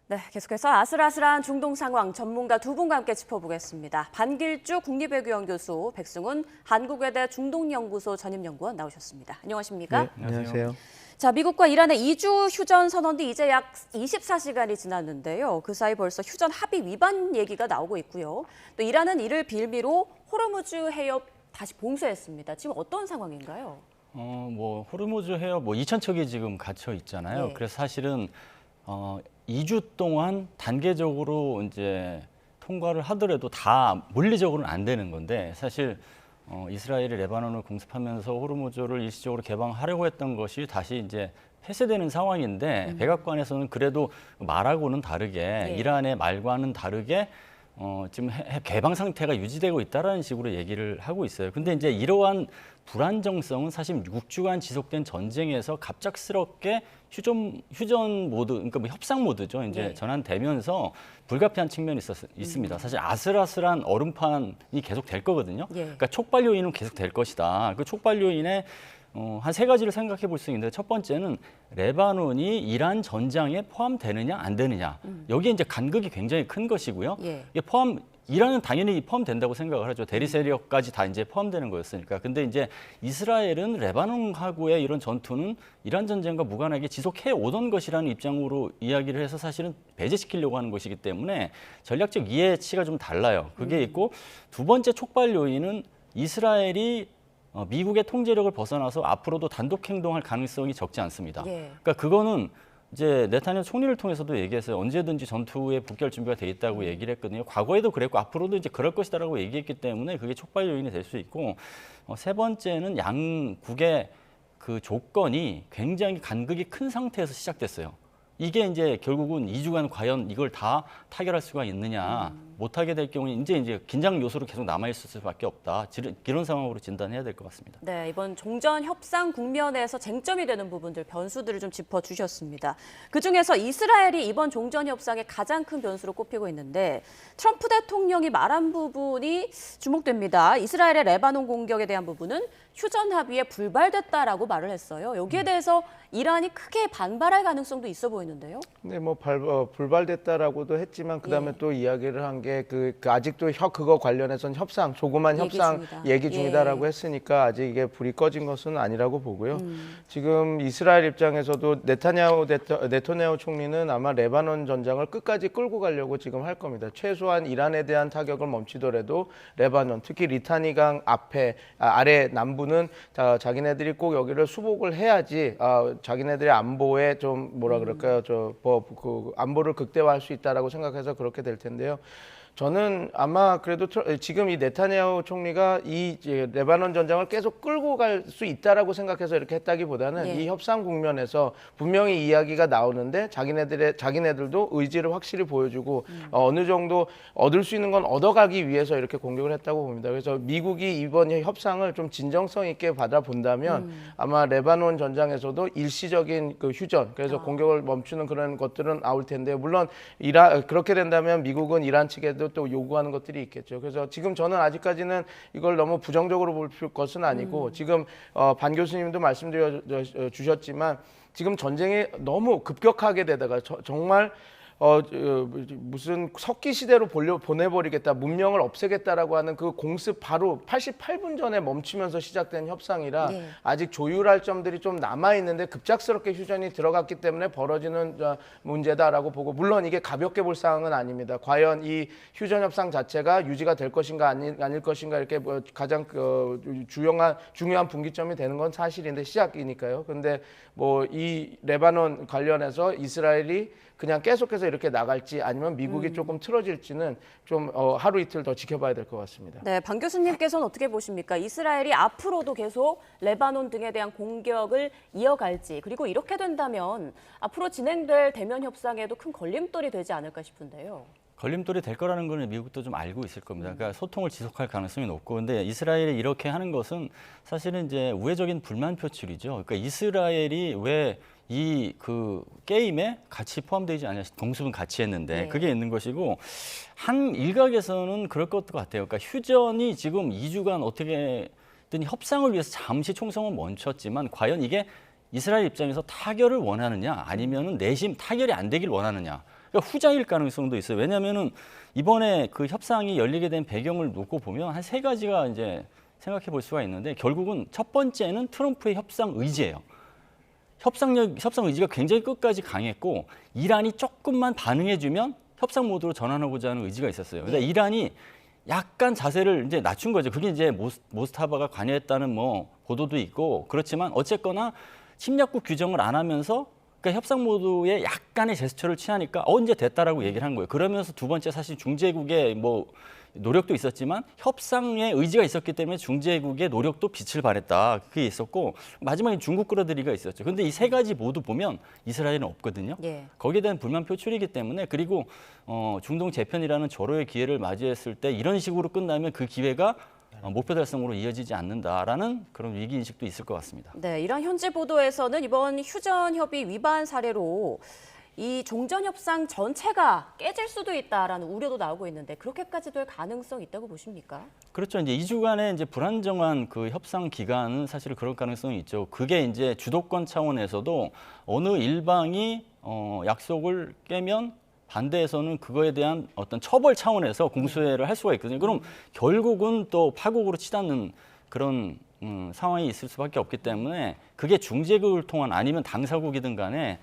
네, 계속해서 아슬아슬한 중동 상황 전문가 두 분과 함께 짚어보겠습니다. 반길주 국립외교원 교수, 백승훈 한국외대 중동연구소 전임연구원 나오셨습니다. 안녕하십니까? 네, 안녕하세요. 자, 미국과 이란의 2주 휴전 선언 뒤 이제 약 24시간이 지났는데요. 그 사이 벌써 휴전 합의 위반 얘기가 나오고 있고요. 또 이란은 이를 빌미로 호르무즈 해협 다시 봉쇄했습니다. 지금 어떤 상황인가요? 호르무즈 해협 2,000척이 지금 갇혀 있잖아요. 네. 그래서 사실은 2주 동안 단계적으로 이제 통과를 하더라도 다 물리적으로는 안 되는 건데 사실 이스라엘이 레바논을 공습하면서 호르무즈를 일시적으로 개방하려고 했던 것이 다시 이제 폐쇄되는 상황인데 백악관에서는 그래도 말하고는 다르게 네. 이란의 말과는 다르게 지금 개방 상태가 유지되고 있다라는 식으로 얘기를 하고 있어요. 근데 이제 이러한 불안정성은 사실 6주간 지속된 전쟁에서 갑작스럽게 휴전 모드, 그러니까 뭐 협상 모드죠. 이제 네. 전환되면서 불가피한 측면이 있습니다. 사실 아슬아슬한 얼음판이 계속 될 거거든요. 예. 그러니까 촉발 요인은 계속 될 것이다. 그 촉발 요인에 한 세 가지를 생각해 볼 수 있는데 첫 번째는 레바논이 이란 전장에 포함되느냐 안 되느냐. 여기에 이제 간극이 굉장히 큰 것이고요. 예. 이게 이란은 당연히 포함된다고 생각을 하죠. 대리 세력까지 다 이제 포함되는 거였으니까. 근데 이제 이스라엘은 레바논하고의 이런 전투는 이란 전쟁과 무관하게 지속해 오던 것이라는 입장으로 이야기를 해서 사실은 배제시키려고 하는 것이기 때문에 전략적 이해치가 좀 달라요. 그게 있고 두 번째 촉발 요인은 이스라엘이 미국의 통제력을 벗어나서 앞으로도 단독 행동할 가능성이 적지 않습니다. 예. 그러니까 그거는 이제 네타냐후 총리를 통해서도 얘기했어요. 언제든지 전투에 복귀할 준비가 돼 있다고 얘기를 했거든요. 과거에도 그랬고 앞으로도 이제 그럴 것이다라고 얘기했기 때문에 그게 촉발 요인이 될 수 있고 세 번째는 양국의 그 조건이 굉장히 간극이 큰 상태에서 시작됐어요. 이게 이제 결국은 2주간 과연 이걸 다 타결할 수가 있느냐, 못하게 될 경우에 이제 긴장 요소로 계속 남아있을 수밖에 없다. 이런 상황으로 진단해야 될 것 같습니다. 네, 이번 종전 협상 국면에서 쟁점이 되는 부분들, 변수들을 좀 짚어주셨습니다. 그중에서 이스라엘이 이번 종전 협상의 가장 큰 변수로 꼽히고 있는데 트럼프 대통령이 말한 부분이 주목됩니다. 이스라엘의 레바논 공격에 대한 부분은 휴전 합의에 불발됐다라고 말을 했어요. 여기에 대해서 이란이 크게 반발할 가능성도 있어 보이는데요. 네, 뭐 불발됐다라고도 했지만 그다음에 예. 또 이야기를 한 게 아직도 그거 관련해서는 조그만 얘기 협상 중이다. 얘기 중이다라고 예. 했으니까 아직 이게 불이 꺼진 것은 아니라고 보고요. 지금 이스라엘 입장에서도 네타냐후 총리는 아마 레바논 전장을 끝까지 끌고 가려고 지금 할 겁니다. 최소한 이란에 대한 타격을 멈추더라도 레바논, 특히 리타니강 아래 남부는 자기네들이 꼭 여기를 수복을 해야지 자기네들의 안보에 좀 뭐라 그럴까요? 그 안보를 극대화할 수 있다라고 생각해서 그렇게 될 텐데요. 저는 아마 그래도 지금 이 네타냐후 총리가 이제 레바논 전장을 계속 끌고 갈 수 있다라고 생각해서 이렇게 했다기보다는 예. 이 협상 국면에서 분명히 이야기가 나오는데 자기네들도 의지를 확실히 보여주고 어느 정도 얻을 수 있는 건 얻어가기 위해서 이렇게 공격을 했다고 봅니다. 그래서 미국이 이번 협상을 좀 진정성 있게 받아본다면 아마 레바논 전장에서도 일시적인 그 휴전, 그래서 공격을 멈추는 그런 것들은 나올 텐데요. 물론 그렇게 된다면 미국은 이란 측에도 또 요구하는 것들이 있겠죠. 그래서 지금 저는 아직까지는 이걸 너무 부정적으로 볼 것은 아니고 지금 반 교수님도 말씀드려 주셨지만 지금 전쟁이 너무 급격하게 되다가 정말 무슨 석기 시대로 보내버리겠다, 문명을 없애겠다라고 하는 그 공습 바로 88분 전에 멈추면서 시작된 협상이라 네. 아직 조율할 점들이 좀 남아 있는데 급작스럽게 휴전이 들어갔기 때문에 벌어지는 문제다라고 보고, 물론 이게 가볍게 볼 사항은 아닙니다. 과연 이 휴전 협상 자체가 유지가 될 것인가 아닐 것인가 이렇게 가장 중요한 분기점이 되는 건 사실인데 시작이니까요. 근데 뭐 이 레바논 관련해서 이스라엘이 그냥 계속해서 이렇게 나갈지 아니면 미국이 조금 틀어질지는 좀 하루 이틀 더 지켜봐야 될 것 같습니다. 네, 반 교수님께서는 어떻게 보십니까? 이스라엘이 앞으로도 계속 레바논 등에 대한 공격을 이어갈지, 그리고 이렇게 된다면 앞으로 진행될 대면 협상에도 큰 걸림돌이 되지 않을까 싶은데요. 걸림돌이 될 거라는 걸 미국도 좀 알고 있을 겁니다. 그러니까 소통을 지속할 가능성이 높고, 근데 이스라엘이 이렇게 하는 것은 사실은 이제 우회적인 불만 표출이죠. 그러니까 이스라엘이 왜 이 그 게임에 같이 포함되지 않냐, 공습은 같이 했는데 네. 그게 있는 것이고, 한 일각에서는 그럴 것 같아요. 그러니까 휴전이 지금 2주간 어떻게든 협상을 위해서 잠시 총성을 멈췄지만 과연 이게 이스라엘 입장에서 타결을 원하느냐 아니면은 내심 타결이 안 되길 원하느냐. 그러니까 후자일 가능성도 있어요. 왜냐하면은 이번에 그 협상이 열리게 된 배경을 놓고 보면 한 세 가지가 이제 생각해 볼 수가 있는데 결국은 첫 번째는 트럼프의 협상 의지예요. 협상 의지가 굉장히 끝까지 강했고 이란이 조금만 반응해주면 협상 모드로 전환하고자 하는 의지가 있었어요. 그러니까 이란이 약간 자세를 이제 낮춘 거죠. 그게 이제 모스타바가 관여했다는 뭐 보도도 있고 그렇지만 어쨌거나 침략국 규정을 안 하면서 그러니까 협상 모드에 약간의 제스처를 취하니까 이제 됐다라고 얘기를 한 거예요. 그러면서 두 번째 사실 중재국의 뭐 노력도 있었지만 협상의 의지가 있었기 때문에 중재국의 노력도 빛을 발했다. 그게 있었고 마지막에 중국 끌어들이가 있었죠. 근데 이 세 가지 모두 보면 이스라엘은 없거든요. 예. 거기에 대한 불만 표출이기 때문에 그리고 중동 재편이라는 절호의 기회를 맞이했을 때 이런 식으로 끝나면 그 기회가 목표 달성으로 이어지지 않는다라는 그런 위기 인식도 있을 것 같습니다. 네, 이런 현지 보도에서는 이번 휴전 협의 위반 사례로 이 종전 협상 전체가 깨질 수도 있다라는 우려도 나오고 있는데 그렇게까지 될 가능성이 있다고 보십니까? 그렇죠. 이제 2주간의 이제 불안정한 그 협상 기간은 사실 그럴 가능성이 있죠. 그게 이제 주도권 차원에서도 어느 일방이 약속을 깨면 반대에서는 그거에 대한 어떤 처벌 차원에서 공수회를 할 수가 있거든요. 그럼 결국은 또 파국으로 치닫는 그런 상황이 있을 수밖에 없기 때문에 그게 중재국을 통한 아니면 당사국이든 간에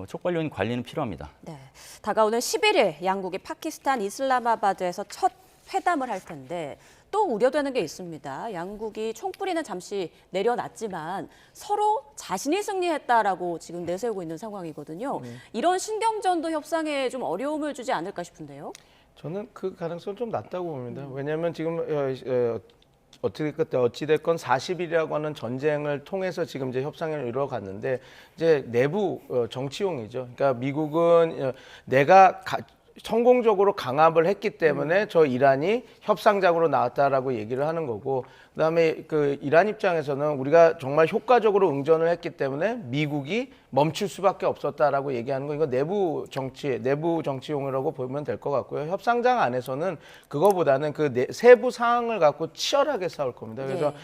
촉발요인 관리는 필요합니다. 네, 다가오는 11일 양국이 파키스탄 이슬라마바드에서 첫 회담을 할 텐데 또 우려되는 게 있습니다. 양국이 총뿌리는 잠시 내려놨지만 서로 자신이 승리했다라고 지금 내세우고 있는 상황이거든요. 이런 신경전도 협상에 좀 어려움을 주지 않을까 싶은데요. 저는 그 가능성 좀 낮다고 봅니다. 왜냐하면 지금 어찌됐건 40일이라고 하는 전쟁을 통해서 지금 이제 협상을 이루어갔는데 이제 내부 정치용이죠. 그러니까 미국은 내가 성공적으로 강압을 했기 때문에 저 이란이 협상장으로 나왔다라고 얘기를 하는 거고, 그다음에 그 이란 입장에서는 우리가 정말 효과적으로 응전을 했기 때문에 미국이 멈출 수밖에 없었다라고 얘기하는 거, 이거 내부 정치용이라고 보면 될 것 같고요. 협상장 안에서는 그거보다는 그 세부 사항을 갖고 치열하게 싸울 겁니다. 그래서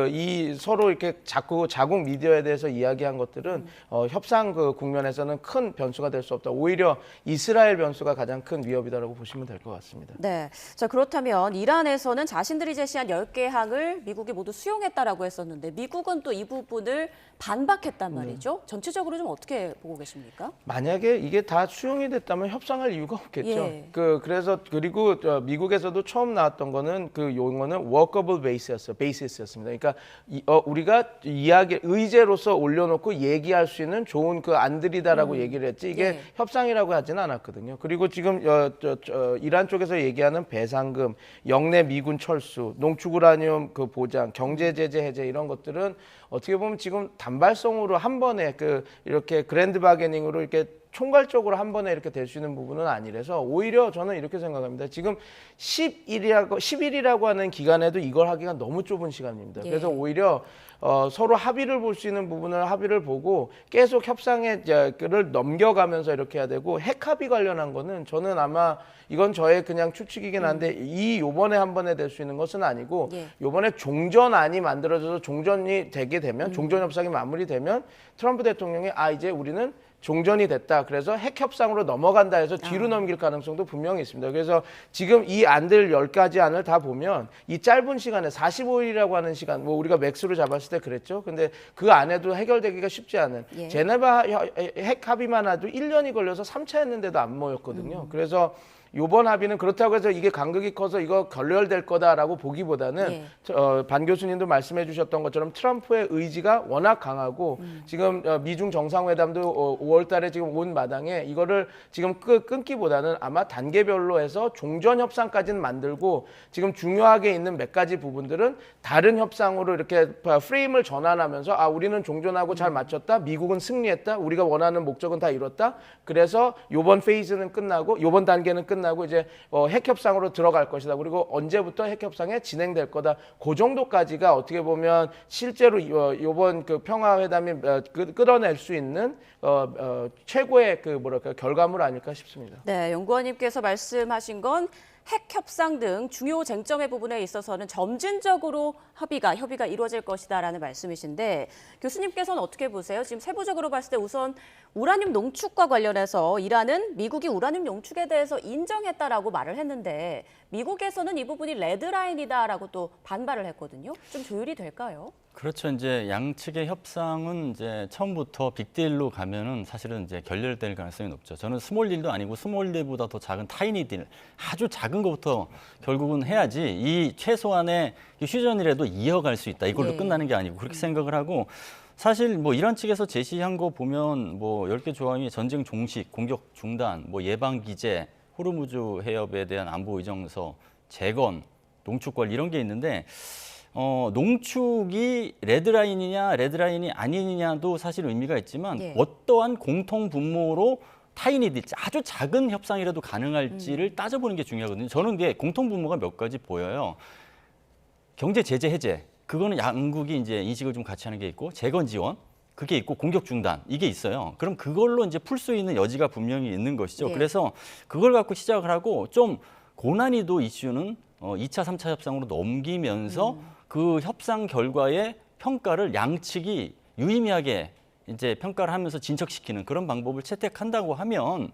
이 서로 이렇게 자꾸 자국 미디어에 대해서 이야기한 것들은 협상 그 국면에서는 큰 변수가 될 수 없다. 오히려 이스라엘 변수가 가장 큰 위협이다라고 보시면 될 것 같습니다. 네, 자 그렇다면 이란에서는 자신들이 제시한 10개 항을 미국이 모두 수용했다라고 했었는데 미국은 또 이 부분을 반박했단 말이죠. 전체적으로 좀 어떻게 보고 계십니까? 만약에 이게 다 수용이 됐다면 협상할 이유가 없겠죠. 예. 그리고 미국에서도 처음 나왔던 거는 그 용어는 workable basis였습니다. 그러니까 우리가 의제로서 올려놓고 얘기할 수 있는 좋은 그 안들이다라고 얘기를 했지 이게 협상이라고 하지는 않았거든요. 그리고 지금 이란 쪽에서 얘기하는 배상금, 영내 미군 철수, 농축 우라늄 그 보장, 경제 제재 해제 이런 것들은 어떻게 보면 지금 단발성으로 한 번에 이렇게 그랜드 바게닝으로 이렇게 총괄적으로 한 번에 이렇게 될 수 있는 부분은 아니라서 오히려 저는 이렇게 생각합니다. 지금 10일이라고 하는 기간에도 이걸 하기가 너무 좁은 시간입니다. 그래서 오히려 서로 합의를 볼 수 있는 부분을 합의를 보고 계속 협상을 넘겨가면서 이렇게 해야 되고, 핵 합의 관련한 거는 저는 아마 이건 저의 그냥 추측이긴 한데 요번에 한 번에 될 수 있는 것은 아니고 요번에 종전안이 만들어져서 종전이 되게 되면 종전 협상이 마무리되면 트럼프 대통령이 이제 우리는 종전이 됐다. 그래서 핵 협상으로 넘어간다 해서 뒤로 넘길 가능성도 분명히 있습니다. 그래서 지금 이 안들 10가지 안을 다 보면 이 짧은 시간에 45일이라고 하는 시간, 뭐 우리가 맥스로 잡았을 때 그랬죠. 근데 그 안에도 해결되기가 쉽지 않은 제네바 핵 합의만 해도 1년이 걸려서 3차 했는데도 안 모였거든요. 그래서 요번 합의는 그렇다고 해서 이게 간극이 커서 이거 결렬될 거다라고 보기보다는 반 교수님도 말씀해 주셨던 것처럼 트럼프의 의지가 워낙 강하고 지금 미중 정상회담도 5월 달에 지금 온 마당에 이거를 지금 끊기보다는 아마 단계별로 해서 종전 협상까지는 만들고 지금 중요하게 있는 몇 가지 부분들은 다른 협상으로 이렇게 프레임을 전환하면서 우리는 종전하고 잘 맞췄다. 미국은 승리했다. 우리가 원하는 목적은 다 이뤘다. 그래서 요번 페이즈는 끝나고 요번 단계는 끝나고 이제 핵 협상으로 들어갈 것이다. 그리고 언제부터 핵 협상에 진행될 거다. 그 정도까지가 어떻게 보면 실제로 이번 그 평화 회담이 끌어낼 수 있는 최고의 결과물 아닐까 싶습니다. 네, 연구원님께서 말씀하신 건 핵 협상 등 중요 쟁점의 부분에 있어서는 점진적으로 협의가 이루어질 것이다라는 말씀이신데 교수님께서는 어떻게 보세요? 지금 세부적으로 봤을 때 우선 우라늄 농축과 관련해서 이란은 미국이 우라늄 농축에 대해서 인정했다라고 말을 했는데 미국에서는 이 부분이 레드라인이다라고 또 반발을 했거든요. 좀 조율이 될까요? 그렇죠. 이제 양측의 협상은 이제 처음부터 빅딜로 가면은 사실은 이제 결렬될 가능성이 높죠. 저는 스몰 딜도 아니고 스몰 딜보다 더 작은 타이니 딜, 아주 작은 것부터 결국은 해야지 이 최소한의 휴전이라도 이어갈 수 있다. 이걸로 네. 끝나는 게 아니고 그렇게 생각을 하고 사실 뭐 이란 측에서 제시한 거 보면 뭐 10개 조항이 전쟁 종식, 공격 중단, 뭐 예방 기제, 호르무즈 해협에 대한 안보 의정서, 재건, 농축 권리 이런 게 있는데 농축이 레드라인이냐 레드라인이 아니냐도 사실 의미가 있지만 예. 어떠한 공통 분모로 타인이 될지 아주 작은 협상이라도 가능할지를 따져보는 게 중요하거든요. 저는 이게 공통 분모가 몇 가지 보여요. 경제 제재 해제 그거는 양국이 이제 인식을 좀 같이 하는 게 있고 재건 지원 그게 있고 공격 중단 이게 있어요. 그럼 그걸로 이제 풀 수 있는 여지가 분명히 있는 것이죠. 예. 그래서 그걸 갖고 시작을 하고 좀 고난이도 이슈는 2차, 3차 협상으로 넘기면서 그 협상 결과의 평가를 양측이 유의미하게 이제 평가를 하면서 진척시키는 그런 방법을 채택한다고 하면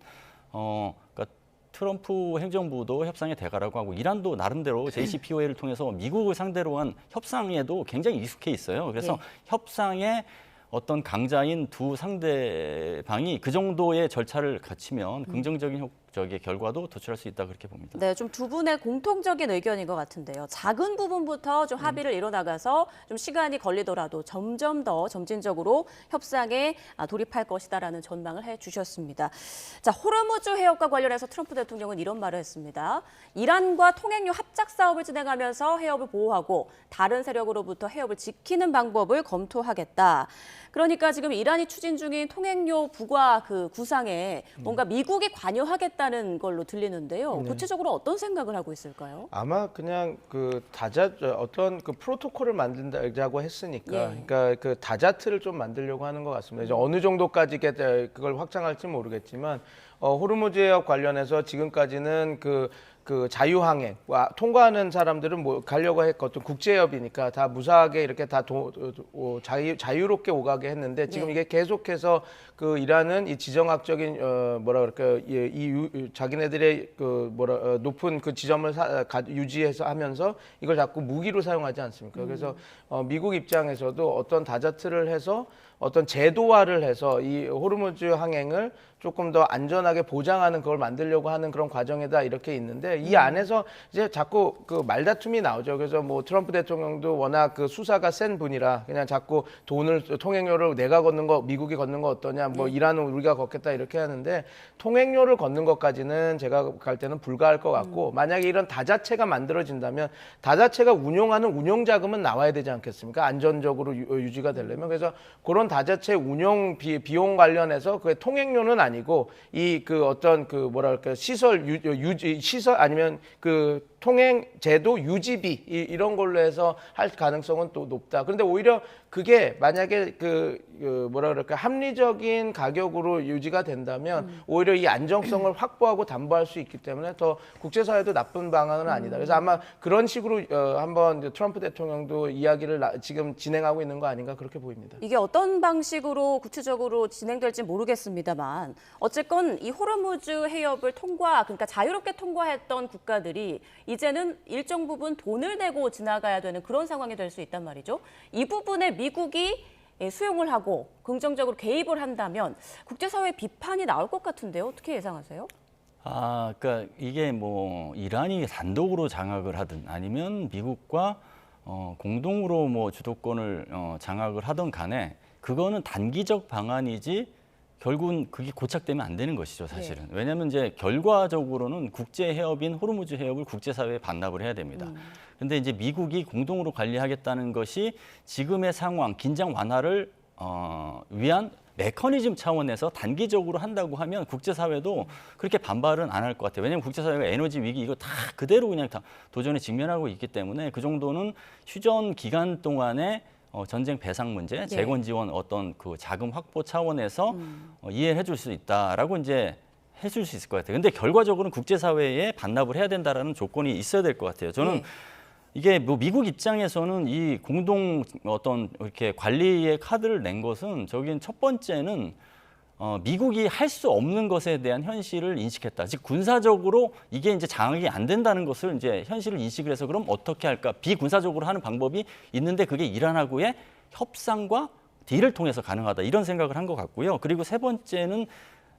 그러니까 트럼프 행정부도 협상의 대가라고 하고 이란도 나름대로 JCPOA를 통해서 미국을 상대로 한 협상에도 굉장히 익숙해 있어요. 그래서 예. 협상에 어떤 강자인 두 상대방이 그 정도의 절차를 거치면 긍정적인 결과도 도출할 수 있다 그렇게 봅니다. 네, 좀 두 분의 공통적인 의견인 것 같은데요. 작은 부분부터 좀 합의를 이뤄나가서 좀 시간이 걸리더라도 점점 더 점진적으로 협상에 돌입할 것이다라는 전망을 해주셨습니다. 자, 호르무즈 해협과 관련해서 트럼프 대통령은 이런 말을 했습니다. 이란과 통행료 합작 사업을 진행하면서 해협을 보호하고 다른 세력으로부터 해협을 지키는 방법을 검토하겠다. 그러니까 지금 이란이 추진 중인 통행료 부과 그 구상에 뭔가 미국이 관여하겠다는 걸로 들리는데요. 구체적으로 어떤 생각을 하고 있을까요? 아마 그냥 그 어떤 그 프로토콜을 만든다고 했으니까, 예. 그러니까 그 다자트를 좀 만들려고 하는 것 같습니다. 이제 어느 정도까지 그걸 확장할지 모르겠지만, 호르무즈 해협 관련해서 지금까지는 그 자유항행 통과하는 사람들은 뭐 가려고 했거든. 국제협이니까 다 무사하게 이렇게 다 자유롭게 오가게 했는데 지금 네. 이게 계속해서 그 이란은 이 지정학적인 뭐라 그럴까요? 자기네들의 높은 그 지점을 유지해서 하면서 이걸 자꾸 무기로 사용하지 않습니까? 그래서 미국 입장에서도 어떤 다자트를 해서 어떤 제도화를 해서 이 호르무즈 항행을 조금 더 안전하게 보장하는 그걸 만들려고 하는 그런 과정에다 이렇게 있는데 이 안에서 이제 자꾸 그 말다툼이 나오죠. 그래서 뭐 트럼프 대통령도 워낙 그 수사가 센 분이라 그냥 자꾸 통행료를 내가 걷는 거 미국이 걷는 거 어떠냐 뭐 이란은 우리가 걷겠다 이렇게 하는데 통행료를 걷는 것까지는 제가 갈 때는 불가할 것 같고 만약에 이런 다자체가 만들어진다면 다자체가 운용하는 운용 자금은 나와야 되지 않겠습니까? 안전적으로 유지가 되려면 그래서 그런 다자체 운용 비용 관련해서 그 통행료는 아니고 이 그 어떤 그 뭐랄까 시설 아니면 그 통행 제도 유지비 이런 걸로 해서 할 가능성은 또 높다. 그런데 오히려 그게 만약에 뭐라 그럴까 합리적인 가격으로 유지가 된다면 오히려 이 안정성을 확보하고 담보할 수 있기 때문에 더 국제사회도 나쁜 방안은 아니다. 그래서 아마 그런 식으로 한번 트럼프 대통령도 이야기를 지금 진행하고 있는 거 아닌가 그렇게 보입니다. 이게 어떤 방식으로 구체적으로 진행될지 모르겠습니다만 어쨌건 이 호르무즈 해협을 그러니까 자유롭게 통과했던 국가들이 이제는 일정 부분 돈을 내고 지나가야 되는 그런 상황이 될 수 있단 말이죠. 이 부분에 미국이 수용을 하고 긍정적으로 개입을 한다면 국제사회 비판이 나올 것 같은데요. 어떻게 예상하세요? 그러니까 이게 뭐 이란이 단독으로 장악을 하든 아니면 미국과 공동으로 뭐 주도권을 장악을 하든 간에 그거는 단기적 방안이지 결국은 그게 고착되면 안 되는 것이죠, 사실은. 네. 왜냐하면 이제 결과적으로는 국제 해협인 호르무즈 해협을 국제사회에 반납을 해야 됩니다. 그런데 이제 미국이 공동으로 관리하겠다는 것이 지금의 상황, 긴장 완화를 위한 메커니즘 차원에서 단기적으로 한다고 하면 국제사회도 그렇게 반발은 안 할 것 같아요. 왜냐하면 국제사회가 에너지 위기 이거 다 그대로 그냥 다 도전에 직면하고 있기 때문에 그 정도는 휴전 기간 동안에 전쟁 배상 문제, 재건 지원 어떤 그 자금 확보 차원에서 이해를 해줄 수 있다라고 이제 해줄 수 있을 것 같아요. 근데 결과적으로는 국제사회에 반납을 해야 된다라는 조건이 있어야 될 것 같아요. 저는 네. 이게 뭐 미국 입장에서는 이 공동 어떤 이렇게 관리의 카드를 낸 것은 저긴 첫 번째는 미국이 할 수 없는 것에 대한 현실을 인식했다. 즉 군사적으로 이게 이제 장악이 안 된다는 것을 이제 현실을 인식을 해서 그럼 어떻게 할까? 비군사적으로 하는 방법이 있는데 그게 이란하고의 협상과 딜을 통해서 가능하다. 이런 생각을 한 것 같고요. 그리고 세 번째는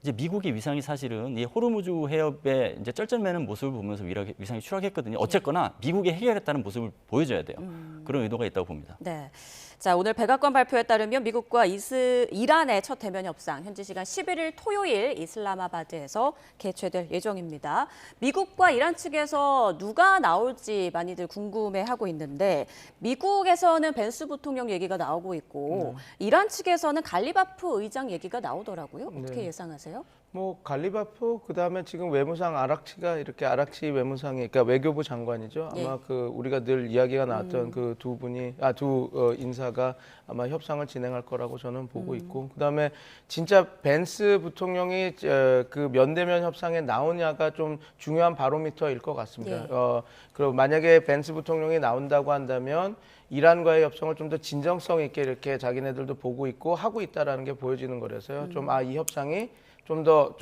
이제 미국의 위상이 사실은 이 호르무즈 해협에 이제 쩔쩔매는 모습을 보면서 위상이 추락했거든요. 어쨌거나 미국이 해결했다는 모습을 보여줘야 돼요. 그런 의도가 있다고 봅니다. 네. 자, 오늘 백악관 발표에 따르면 미국과 이란의 첫 대면 협상 현지 시간 11일 토요일 이슬라마바드에서 개최될 예정입니다. 미국과 이란 측에서 누가 나올지 많이들 궁금해하고 있는데 미국에서는 벤스 부통령 얘기가 나오고 있고 이란 측에서는 갈리바프 의장 얘기가 나오더라고요. 어떻게 예상하세요? 뭐 갈리바프 그다음에 지금 외무상 아락치가 이렇게 아락치 외무상이 그러니까 외교부 장관이죠. 아마 그 우리가 늘 이야기가 나왔던 그 두 분이 두 인사가 아마 협상을 진행할 거라고 저는 보고 있고 그다음에 진짜 벤스 부통령이 그 면대면 협상에 나오냐가 좀 중요한 바로미터일 것 같습니다. 예. 그리고 만약에 벤스 부통령이 나온다고 한다면 이란과의 협상을 좀 더 진정성 있게 이렇게 자기네들도 보고 있고 하고 있다라는 게 보여지는 거라서요. 좀 이 협상이 좀 더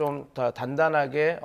단단하게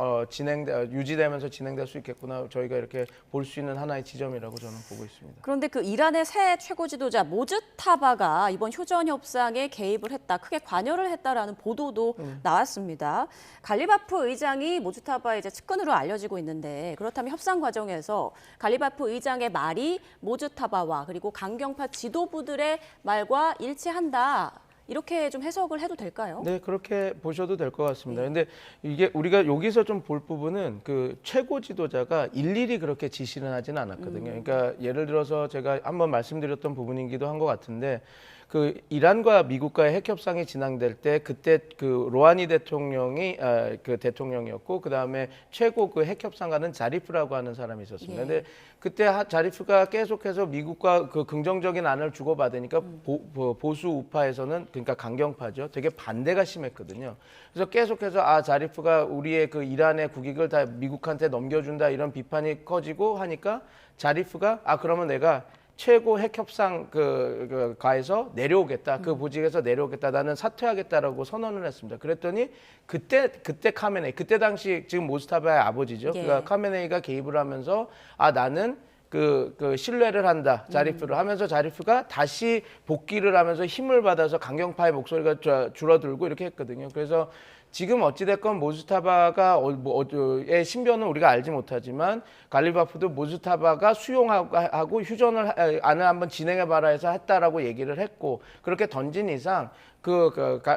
유지되면서 진행될 수 있겠구나. 저희가 이렇게 볼 수 있는 하나의 지점이라고 저는 보고 있습니다. 그런데 그 이란의 새 최고 지도자 모즈타바가 이번 휴전 협상에 개입을 했다, 크게 관여를 했다라는 보도도 나왔습니다. 갈리바프 의장이 모즈타바의 이제 측근으로 알려지고 있는데 그렇다면 협상 과정에서 갈리바프 의장의 말이 모즈타바와 그리고 강경파 지도부들의 말과 일치한다. 이렇게 좀 해석을 해도 될까요? 네, 그렇게 보셔도 될 것 같습니다. 근데 이게 우리가 여기서 좀 볼 부분은 그 최고 지도자가 일일이 그렇게 지시는 하진 않았거든요. 그러니까 예를 들어서 제가 한번 말씀드렸던 부분이기도 한 것 같은데 그 이란과 미국과의 핵 협상이 진행될 때 그때 그 로하니 대통령이 그 대통령이었고 그 다음에 최고 그 핵 협상가는 자리프라고 하는 사람이 있었습니다. 예. 근데 그때 자리프가 계속해서 미국과 그 긍정적인 안을 주고받으니까 보수 우파에서는 그러니까 강경파죠. 되게 반대가 심했거든요. 그래서 계속해서 자리프가 우리의 그 이란의 국익을 다 미국한테 넘겨준다 이런 비판이 커지고 하니까 자리프가 그러면 내가 최고 핵협상 가에서 내려오겠다. 그 보직에서 내려오겠다. 나는 사퇴하겠다라고 선언을 했습니다. 그랬더니 그때 카메네이, 그때 당시 지금 모스타바의 아버지죠. 예. 그러니까 카메네이가 개입을 하면서 나는 그 신뢰를 한다. 자리프를 하면서 자리프가 다시 복귀를 하면서 힘을 받아서 강경파의 목소리가 줄어들고 이렇게 했거든요. 그래서 지금 어찌됐건 모즈타바의 신변은 우리가 알지 못하지만 갈리바프도 모즈타바가 수용하고 휴전을 안을 한번 진행해봐라 해서 했다라고 얘기를 했고 그렇게 던진 이상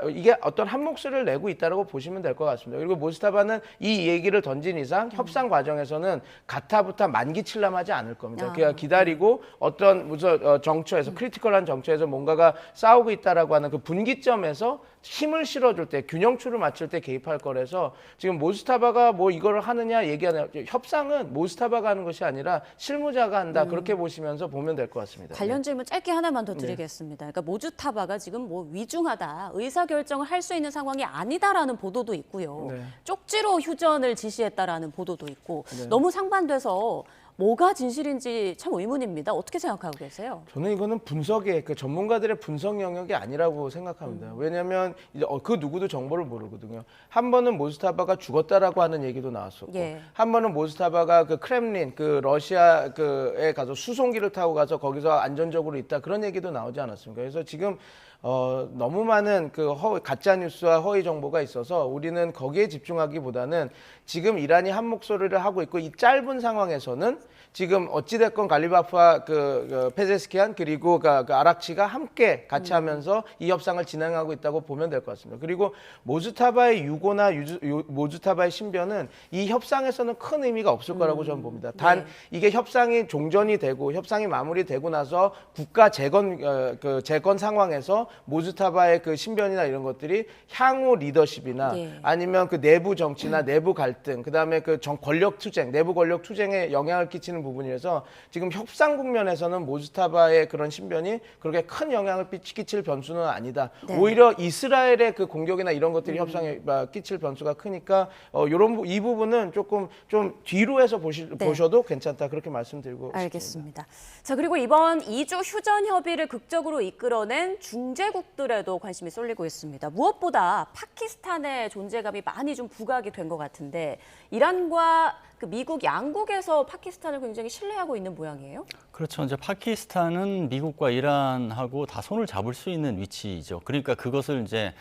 이게 어떤 한 목소리를 내고 있다라고 보시면 될 것 같습니다. 그리고 모스타바는 이 얘기를 던진 이상 협상 과정에서는 가타부타 만기칠람하지 않을 겁니다. 그냥 기다리고 어떤 무슨 정처에서 크리티컬한 정처에서 뭔가가 싸우고 있다라고 하는 그 분기점에서 힘을 실어줄 때 균형추를 맞출 때 개입할 거라서 지금 모스타바가 뭐 이거를 하느냐 얘기하느냐 협상은 모스타바가 하는 것이 아니라 실무자가 한다 그렇게 보면 될 것 같습니다. 관련 질문 짧게 하나만 더 드리겠습니다. 그러니까 모즈타바가 지금 뭐 위중하다, 의사결정을 할 수 있는 상황이 아니다라는 보도도 있고요. 네. 쪽지로 휴전을 지시했다라는 보도도 있고 너무 상반돼서 뭐가 진실인지 참 의문입니다. 어떻게 생각하고 계세요? 저는 이거는 분석의 그 전문가들의 분석 영역이 아니라고 생각합니다. 왜냐하면 이제 그 누구도 정보를 모르거든요. 한 번은 모스타바가 죽었다라고 하는 얘기도 나왔었고, 예. 한 번은 모스타바가 그 크렘린 그 러시아에 가서 수송기를 타고 가서 거기서 안전적으로 있다 그런 얘기도 나오지 않았습니까? 그래서 지금 너무 많은 그 가짜 뉴스와 허위 정보가 있어서 우리는 거기에 집중하기보다는 지금 이란이 한 목소리를 하고 있고 이 짧은 상황에서는 지금 어찌됐건 갈리바프와 그 페제스키안 그리고 그 아락치가 함께 같이 하면서 이 협상을 진행하고 있다고 보면 될 것 같습니다. 그리고 모즈타바의 유고나 모즈타바의 신변은 이 협상에서는 큰 의미가 없을 거라고 저는 봅니다. 단 이게 협상이 종전이 되고 협상이 마무리되고 나서 국가 재건 상황에서 모즈타바의 그 신변이나 이런 것들이 향후 리더십이나 아니면 그 내부 정치나 내부 갈등 갈등, 그다음에 그 권력 투쟁, 내부 권력 투쟁에 영향을 끼치는 부분이라서 지금 협상 국면에서는 모스타바의 그런 신변이 그렇게 큰 영향을 끼칠 변수는 아니다. 네. 오히려 이스라엘의 그 공격이나 이런 것들이 협상에 끼칠 변수가 크니까 이 부분은 조금 좀 뒤로 해서 보셔도 괜찮다 그렇게 말씀드리고 싶습니다. 알겠습니다. 자, 그리고 이번 2주 휴전 협의를 극적으로 이끌어낸 중재국들에도 관심이 쏠리고 있습니다. 무엇보다 파키스탄의 존재감이 많이 좀 부각이 된 것 같은데 이란과 그 미국 양국에서 파키스탄을 굉장히 신뢰하고 있는 모양이에요? 그렇죠. 이제 파키스탄은 미국과 이란하고 다 손을 잡을 수 있는 위치이죠. 그러니까 그것을 이제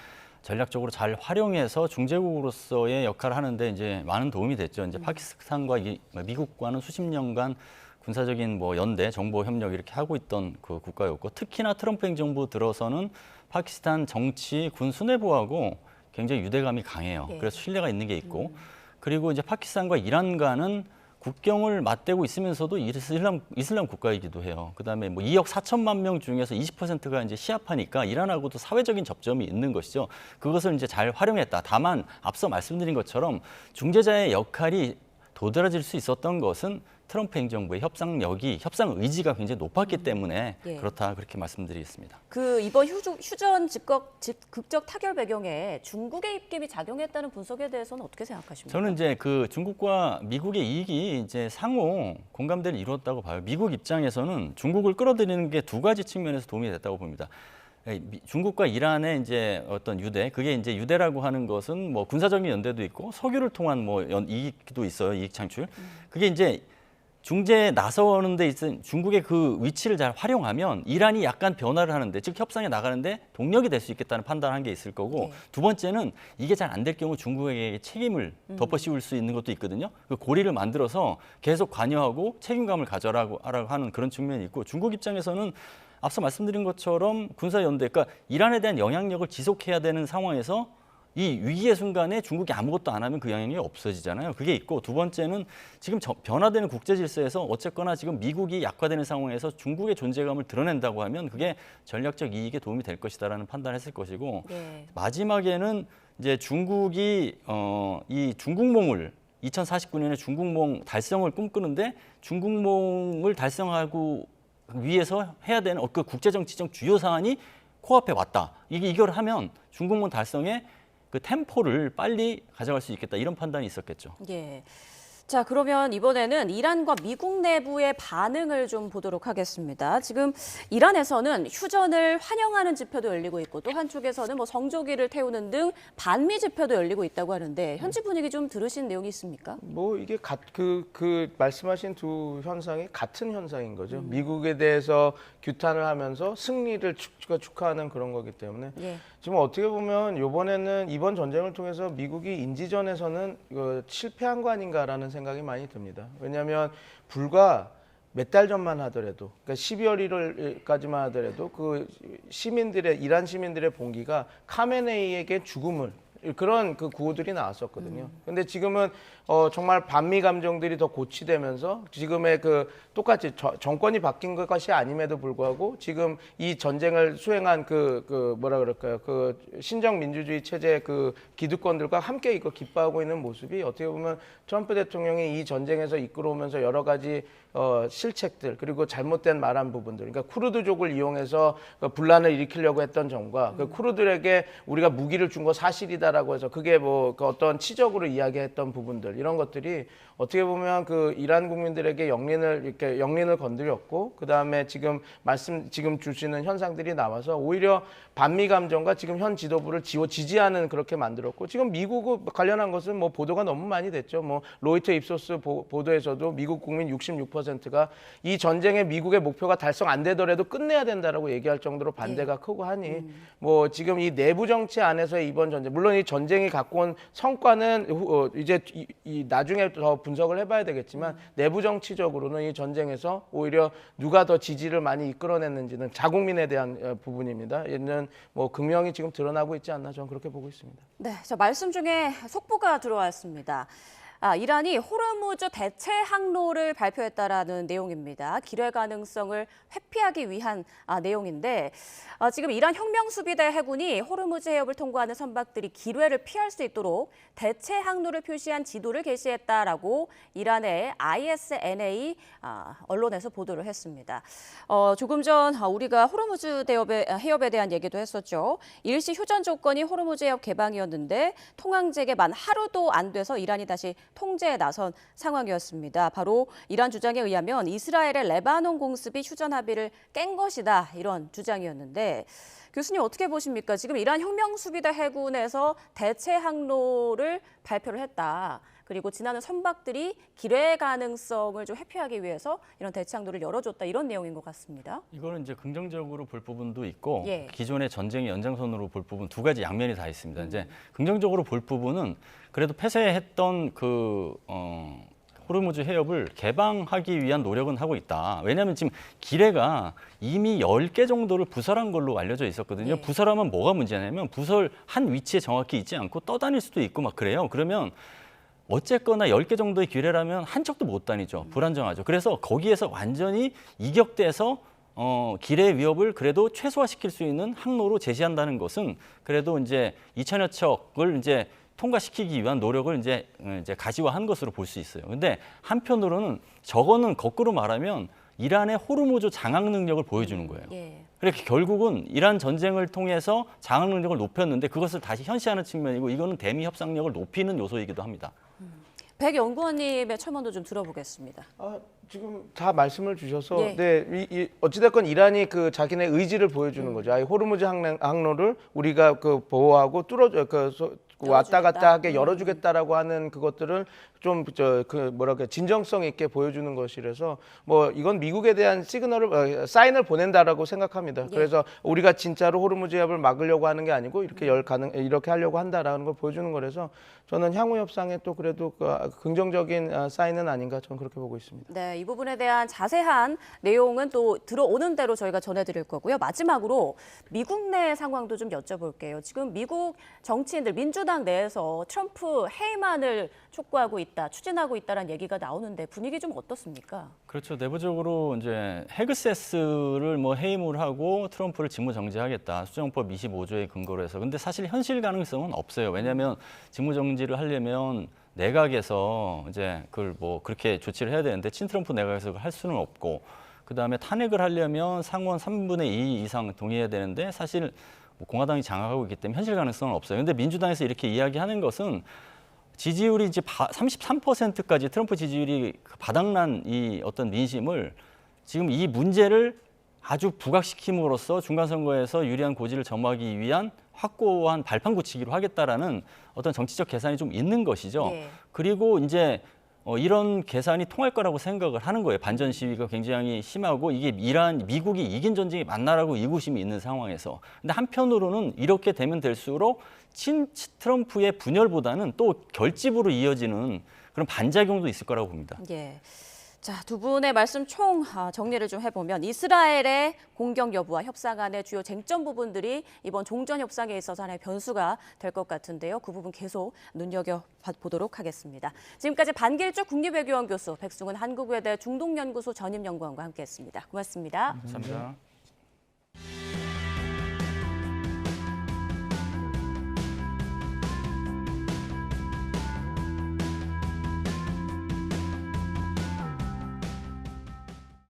전략적으로 잘 활용해서 중재국으로서의 역할을 하는데 이제 많은 도움이 됐죠. 이제 파키스탄과 미국과는 수십 년간 군사적인 뭐 연대, 정보 협력 이렇게 하고 있던 그 국가였고, 특히나 트럼프 행정부 들어서는 파키스탄 정치, 군 수뇌부하고 굉장히 유대감이 강해요. 네. 그래서 신뢰가 있는 게 있고, 그리고 이제 파키스탄과 이란과는 국경을 맞대고 있으면서도 이슬람 국가이기도 해요. 그다음에 뭐 2억 4천만 명 중에서 20%가 이제 시아파니까 이란하고도 사회적인 접점이 있는 것이죠. 그것을 이제 잘 활용했다. 다만 앞서 말씀드린 것처럼 중재자의 역할이 도드라질 수 있었던 것은 트럼프 행정부의 협상 의지가 굉장히 높았기 때문에 예. 그렇다 그렇게 말씀드리겠습니다. 그 이번 휴전 극적 타결 배경에 중국의 입김이 작용했다는 분석에 대해서는 어떻게 생각하십니까? 저는 이제 그 중국과 미국의 이익이 이제 상호 공감대를 이루었다고 봐요. 미국 입장에서는 중국을 끌어들이는 게 두 가지 측면에서 도움이 됐다고 봅니다. 중국과 이란의 이제 어떤 유대, 그게 이제 유대라고 하는 것은 뭐 군사적인 연대도 있고 석유를 통한 뭐 이익도 있어요, 이익 창출. 그게 이제 중재에 나서는 데 있은 중국의 그 위치를 잘 활용하면 이란이 약간 변화를 하는데, 즉 협상에 나가는데 동력이 될 수 있겠다는 판단한 게 있을 거고, 네. 두 번째는 이게 잘 안 될 경우 중국에게 책임을 덮어씌울 수 있는 것도 있거든요. 그 고리를 만들어서 계속 관여하고 책임감을 가져라고 하는 그런 측면이 있고, 중국 입장에서는 앞서 말씀드린 것처럼 군사연대, 그러니까 이란에 대한 영향력을 지속해야 되는 상황에서 이 위기의 순간에 중국이 아무것도 안 하면 그 영향력이 없어지잖아요. 그게 있고, 두 번째는 지금 변화되는 국제 질서에서 어쨌거나 지금 미국이 약화되는 상황에서 중국의 존재감을 드러낸다고 하면 그게 전략적 이익에 도움이 될 것이다라는 판단을 했을 것이고, 네. 마지막에는 이제 중국이 이 중국몽을 2049년에 중국몽 달성을 꿈꾸는데 중국몽을 달성하고 위해서 해야 되는 그 국제정치적 주요 사안이 코앞에 왔다. 이걸 하면 중국몽 달성에 그 템포를 빨리 가져갈 수 있겠다, 이런 판단이 있었겠죠. 예. 자, 그러면 이번에는 이란과 미국 내부의 반응을 좀 보도록 하겠습니다. 지금 이란에서는 휴전을 환영하는 집회도 열리고 있고, 또 한쪽에서는 뭐 성조기를 태우는 등 반미 집회도 열리고 있다고 하는데, 현지 분위기 좀 들으신 내용이 있습니까? 뭐 이게 그 말씀하신 두 현상이 같은 현상인 거죠. 미국에 대해서 규탄을 하면서 승리를 축하하는 그런 거기 때문에 예. 지금 어떻게 보면 이번 전쟁을 통해서 미국이 인지전에서는 실패한 거 아닌가라는 생각이 많이 듭니다. 왜냐하면 불과 몇 달 전만 하더라도, 그러니까 12월 1일까지만 하더라도 그 이란 시민들의 봉기가 카메네이에게 죽음을, 그런 그 구호들이 나왔었거든요. 근데 지금은 정말 반미 감정들이 더 고취되면서 지금의 그 똑같이 정권이 바뀐 것이 아님에도 불구하고 지금 이 전쟁을 수행한 뭐라 그럴까요? 그 신정 민주주의 체제 그 기득권들과 함께 이거 기뻐하고 있는 모습이, 어떻게 보면 트럼프 대통령이 이 전쟁에서 이끌어오면서 여러 가지 실책들, 그리고 잘못된 말한 부분들, 그러니까 쿠르드족을 이용해서 분란을 일으키려고 했던 점과 그 쿠르드에게 우리가 무기를 준 거 사실이다라고 해서 그게 뭐 그 어떤 치적으로 이야기했던 부분들, 이런 것들이 어떻게 보면 그 이란 국민들에게 영린을 건드렸고, 그 다음에 지금 주시는 현상들이 나와서 오히려 반미 감정과 지금 현 지도부를 지지하는 그렇게 만들었고, 지금 미국 관련한 것은 뭐 보도가 너무 많이 됐죠. 뭐 로이터 입소스 보도에서도 미국 국민 66%가 이 전쟁의 미국의 목표가 달성 안 되더라도 끝내야 된다라고 얘기할 정도로 반대가 크고 하니, 뭐 지금 이 내부 정치 안에서의 이번 전쟁, 물론 이 전쟁이 갖고 온 성과는 이제 나중에 더 분석을 해봐야 되겠지만, 내부 정치적으로는 이 전쟁에서 오히려 누가 더 지지를 많이 이끌어냈는지는 자국민에 대한 부분입니다. 얘는 뭐 극명히 지금 드러나고 있지 않나, 저는 그렇게 보고 있습니다. 네, 자, 말씀 중에 속보가 들어왔습니다. 이란이 호르무즈 대체 항로를 발표했다라는 내용입니다. 기뢰 가능성을 회피하기 위한 내용인데 지금 이란 혁명수비대 해군이 호르무즈 해협을 통과하는 선박들이 기뢰를 피할 수 있도록 대체 항로를 표시한 지도를 게시했다라고 이란의 ISNA 언론에서 보도를 했습니다. 조금 전 우리가 호르무즈 해협에 대한 얘기도 했었죠. 일시 휴전 조건이 호르무즈 해협 개방이었는데 통항 재개 만 하루도 안 돼서 이란이 다시 통제에 나선 상황이었습니다. 바로 이란 주장에 의하면 이스라엘의 레바논 공습이 휴전 합의를 깬 것이다, 이런 주장이었는데 교수님 어떻게 보십니까? 지금 이란 혁명수비대 해군에서 대체 항로를 발표를 했다. 그리고 지나는 선박들이 기뢰 가능성을 좀 회피하기 위해서 이런 대체 항로를 열어줬다, 이런 내용인 것 같습니다. 이거는 이제 긍정적으로 볼 부분도 있고 예. 기존의 전쟁의 연장선으로 볼 부분 두 가지 양면이 다 있습니다. 이제 긍정적으로 볼 부분은 그래도 폐쇄했던 호르무즈 해협을 개방하기 위한 노력은 하고 있다. 왜냐하면 지금 기뢰가 이미 10개 정도를 부설한 걸로 알려져 있었거든요. 예. 부설하면 뭐가 문제냐면 부설한 위치에 정확히 있지 않고 떠다닐 수도 있고 막 그래요. 그러면 어쨌거나 10개 정도의 기뢰라면 한 척도 못 다니죠. 불안정하죠. 그래서 거기에서 완전히 이격돼서 기뢰 위협을 그래도 최소화시킬 수 있는 항로로 제시한다는 것은 그래도 이제 2천여 척을 이제 통과시키기 위한 노력을 이제 가시화한 것으로 볼 수 있어요. 근데 한편으로는 저거는 거꾸로 말하면 이란의 호르무즈 장악 능력을 보여주는 거예요. 예. 그러니까 결국은 이란 전쟁을 통해서 장악 능력을 높였는데 그것을 다시 현시하는 측면이고 이거는 대미 협상력을 높이는 요소이기도 합니다. 백 연구원님의 첨언도 좀 들어보겠습니다. 지금 다 말씀을 주셔서 예. 네, 어찌됐건 이란이 그 자기네 의지를 보여주는 거죠. 호르무즈 항로를 우리가 보호하고 뚫어줘 왔다 갔다 하게 열어주겠다라고 하는 그것들을 좀 진정성 있게 보여주는 것이라서 뭐 이건 미국에 대한 사인을 보낸다라고 생각합니다. 예. 그래서 우리가 진짜로 호르무즈 해협을 막으려고 하는 게 아니고 이렇게 하려고 한다라는 걸 보여주는 거라서 저는 향후 협상에 또 그래도 긍정적인 사인은 아닌가 저는 그렇게 보고 있습니다. 네, 이 부분에 대한 자세한 내용은 또 들어오는 대로 저희가 전해드릴 거고요. 마지막으로 미국 내 상황도 좀 여쭤볼게요. 지금 미국 정치인들, 민주당 내에서 트럼프 해임안을 촉구하고 있다, 추진하고 있다는 얘기가 나오는데 분위기 좀 어떻습니까? 그렇죠. 내부적으로 이제 헤그세스를 해임을 하고 트럼프를 직무정지하겠다. 수정법 25조의 근거로 해서. 근데 사실 현실 가능성은 없어요. 왜냐하면 직무정지를 하려면 내각에서 이제 그걸 그렇게 조치를 해야 되는데 친트럼프 내각에서 할 수는 없고, 그 다음에 탄핵을 하려면 상원 3분의 2 이상 동의해야 되는데 사실 공화당이 장악하고 있기 때문에 현실 가능성은 없어요. 근데 민주당에서 이렇게 이야기하는 것은 지지율이 이제 33%까지 트럼프 지지율이 바닥난 이 어떤 민심을 지금 이 문제를 아주 부각시킴으로써 중간선거에서 유리한 고지를 점하기 위한 확고한 발판 굳히기로 하겠다라는 어떤 정치적 계산이 좀 있는 것이죠. 예. 그리고 이제 이런 계산이 통할 거라고 생각을 하는 거예요. 반전 시위가 굉장히 심하고 이게 미국이 이긴 전쟁이 맞나라고 의구심이 있는 상황에서. 근데 한편으로는 이렇게 되면 될수록 트럼프의 분열보다는 또 결집으로 이어지는 그런 반작용도 있을 거라고 봅니다. 예. 자, 두 분의 말씀 총 정리를 좀 해보면 이스라엘의 공격 여부와 협상 안의 주요 쟁점 부분들이 이번 종전 협상에 있어서 하나의 변수가 될 것 같은데요. 그 부분 계속 눈여겨보도록 하겠습니다. 지금까지 반길쭉 국립외교원 교수, 백승훈 한국외대 중동연구소 전임연구원과 함께했습니다. 고맙습니다. 감사합니다.